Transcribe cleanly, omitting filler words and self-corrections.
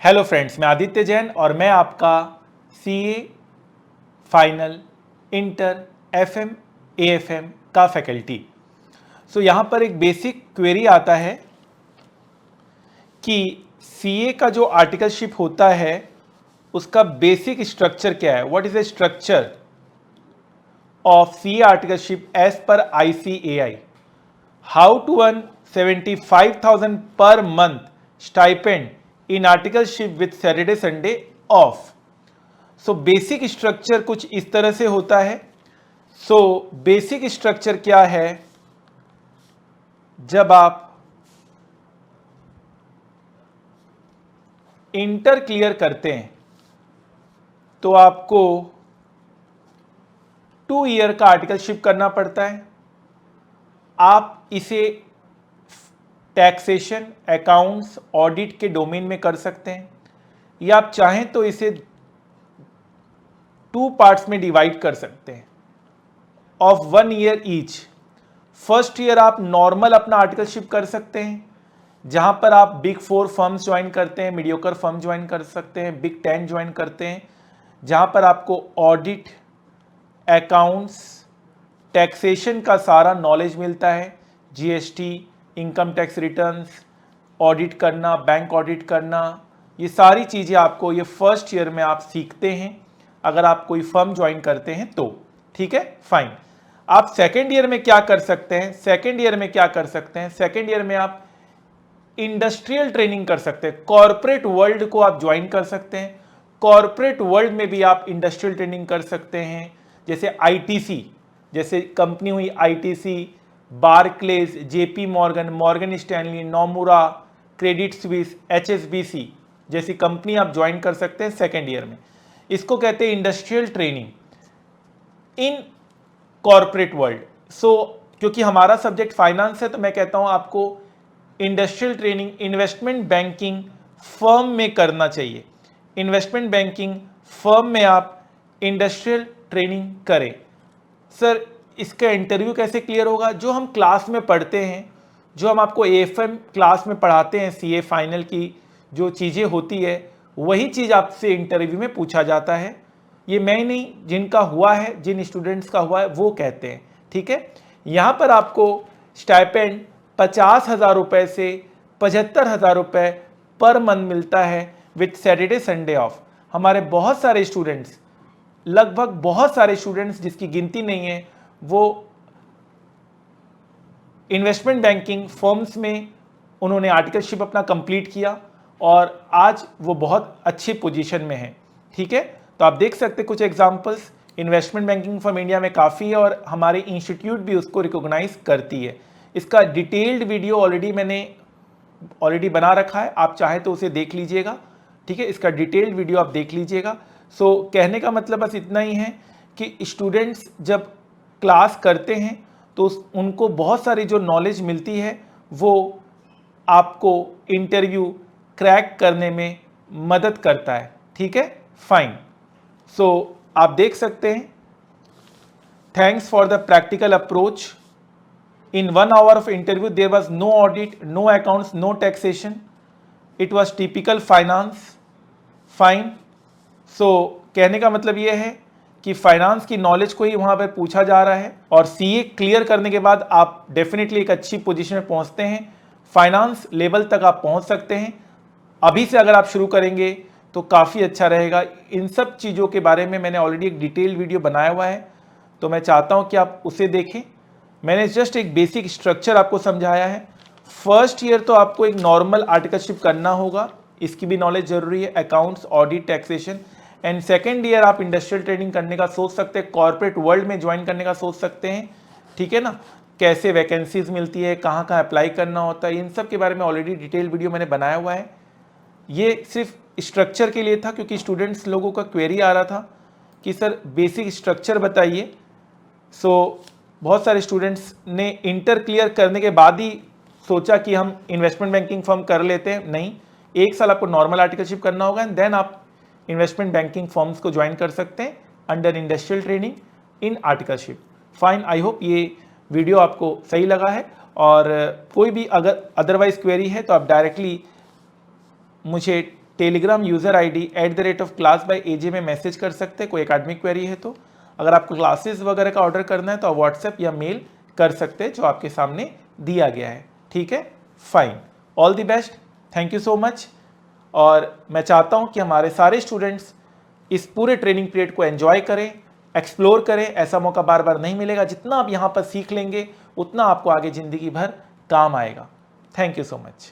Hello friends, मैं आदित्य जैन और मैं आपका CA final inter FM AFM का फैकल्टी। यहाँ पर एक बेसिक क्वेरी आता है कि सीए का जो आर्टिकलशिप होता है उसका बेसिक स्ट्रक्चर क्या है। What is the structure of CA articleship as per ICAI. How to earn 75,000 per month stipend in articleship with Saturday Sunday off. So basic structure कुछ इस तरह से होता है। बेसिक स्ट्रक्चर क्या है, जब आप इंटर क्लियर करते हैं तो आपको 2 ईयर का आर्टिकलशिप करना पड़ता है। आप इसे टैक्सेशन, अकाउंट्स, ऑडिट के डोमेन में कर सकते हैं या आप चाहें तो इसे 2 पार्ट्स में डिवाइड कर सकते हैं of 1 year each. First year आप नॉर्मल अपना आर्टिकलशिप कर सकते हैं जहां पर आप बिग 4 फर्म्स ज्वाइन करते हैं, मीडियोकर फर्म ज्वाइन कर सकते हैं, बिग 10 ज्वाइन करते हैं, जहां पर आपको ऑडिट, अकाउंट्स, टैक्सेशन का सारा नॉलेज मिलता है। GST, income tax returns audit करना, बैंक ऑडिट करना, ये सारी चीज़ें आपको ये फर्स्ट ईयर में आप सीखते हैं अगर आप कोई फर्म ज्वाइन करते हैं तो। ठीक है, फाइन। आप सेकेंड ईयर में क्या कर सकते हैं? सेकेंड ईयर में आप इंडस्ट्रियल ट्रेनिंग कर सकते हैं। कॉर्पोरेट वर्ल्ड को आप ज्वाइन कर सकते हैं। कॉर्पोरेट वर्ल्ड में भी आप इंडस्ट्रियल ट्रेनिंग कर सकते हैं, जैसे आईटीसी, जैसे कंपनी हुई ITC, Barclays, JP Morgan, Morgan Stanley, Nomura, Credit Suisse, HSBC जैसी कंपनी आप ज्वाइन कर सकते हैं सेकेंड ईयर में। इसको कहते हैं industrial training in corporate world. क्योंकि हमारा सब्जेक्ट फाइनेंस है तो मैं कहता हूं आपको industrial training investment banking firm में करना चाहिए। इन्वेस्टमेंट बैंकिंग फर्म में आप इंडस्ट्रियल ट्रेनिंग करें। सर, इसका इंटरव्यू कैसे क्लियर होगा? जो हम क्लास में पढ़ते हैं, जो हम आपको एएफएम क्लास में पढ़ाते हैं, सीए फाइनल की जो चीज़ें होती है वही चीज़ आपसे इंटरव्यू में पूछा जाता है। ये मैं नहीं, जिनका हुआ है, जिन स्टूडेंट्स का हुआ है वो कहते हैं। ठीक है, यहाँ पर आपको स्टाइपेंड 50,000 रुपये से 75,000 रुपये पर मंथ मिलता है विथ सैटरडे संडे ऑफ। हमारे बहुत सारे स्टूडेंट्स, लगभग बहुत सारे स्टूडेंट्स जिसकी गिनती नहीं है, वो इन्वेस्टमेंट बैंकिंग फर्म्स में उन्होंने आर्टिकलशिप अपना कंप्लीट किया और आज वो बहुत अच्छी पोजीशन में है। ठीक है, तो आप देख सकते कुछ examples. Investment banking firm India में काफ़ी है और हमारे इंस्टीट्यूट भी उसको रिकॉग्नाइज करती है। इसका डिटेल्ड वीडियो ऑलरेडी बना रखा है, आप चाहे तो उसे देख लीजिएगा। ठीक है, इसका डिटेल्ड वीडियो आप देख लीजिएगा। कहने का मतलब बस इतना ही है कि स्टूडेंट्स जब क्लास करते हैं तो उनको बहुत सारी जो नॉलेज मिलती है वो आपको इंटरव्यू क्रैक करने में मदद करता है। ठीक है, फाइन। आप देख सकते हैं, thanks for the practical approach. In 1 hour of interview, there was no audit, no accounts, no taxation. It was typical finance. Fine. कहने का मतलब ये है कि फाइनेंस की नॉलेज को ही वहाँ पर पूछा जा रहा है और सीए क्लियर करने के बाद आप डेफिनेटली एक अच्छी पोजीशन में पहुँचते हैं। फाइनेंस लेवल तक आप पहुँच सकते हैं। अभी से अगर आप शुरू करेंगे तो काफ़ी अच्छा रहेगा। इन सब चीज़ों के बारे में मैंने ऑलरेडी एक डिटेल वीडियो बनाया हुआ है, तो मैं चाहता हूँ कि आप उसे देखें। मैंने जस्ट एक बेसिक स्ट्रक्चर आपको समझाया है। फर्स्ट ईयर तो आपको एक नॉर्मल आर्टिकलशिप करना होगा, इसकी भी नॉलेज जरूरी है, accounts, audit, taxation. And second year आप इंडस्ट्रियल ट्रेनिंग करने का सोच सकते हैं, कॉर्पोरेट वर्ल्ड में ज्वाइन करने का सोच सकते हैं। ठीक है ना, कैसे वैकेंसीज मिलती है, कहाँ कहाँ अप्लाई करना होता है, इन सब के बारे में ऑलरेडी डिटेल वीडियो मैंने बनाया हुआ है। ये सिर्फ स्ट्रक्चर के लिए था क्योंकि स्टूडेंट्स लोगों का क्वेरी आ रहा था कि सर बेसिक स्ट्रक्चर बताइए। बहुत सारे स्टूडेंट्स ने इंटर क्लियर करने के बाद ही सोचा कि हम इन्वेस्टमेंट बैंकिंग फर्म कर लेते हैं। नहीं, 1 साल आपको नॉर्मल आर्टिकलशिप करना होगा एंड देन आप इन्वेस्टमेंट बैंकिंग फर्म्स को ज्वाइन कर सकते हैं under industrial training in articleship. Fine, I hope ये वीडियो आपको सही लगा है और कोई भी अगर अदरवाइज क्वेरी है तो आप डायरेक्टली मुझे टेलीग्राम यूज़र ID @class_by_aj में मैसेज कर सकते हैं कोई एकेडमिक क्वेरी है तो। अगर आपको क्लासेस वगैरह का ऑर्डर करना है तो आप व्हाट्सएप या मेल कर सकते हैं जो आपके सामने दिया गया है। ठीक है, fine, all the best, thank you so much. और मैं चाहता हूं कि हमारे सारे स्टूडेंट्स इस पूरे ट्रेनिंग पीरियड को एंजॉय करें, एक्सप्लोर करें। ऐसा मौका बार बार नहीं मिलेगा। जितना आप यहाँ पर सीख लेंगे उतना आपको आगे ज़िंदगी भर काम आएगा। Thank you so much.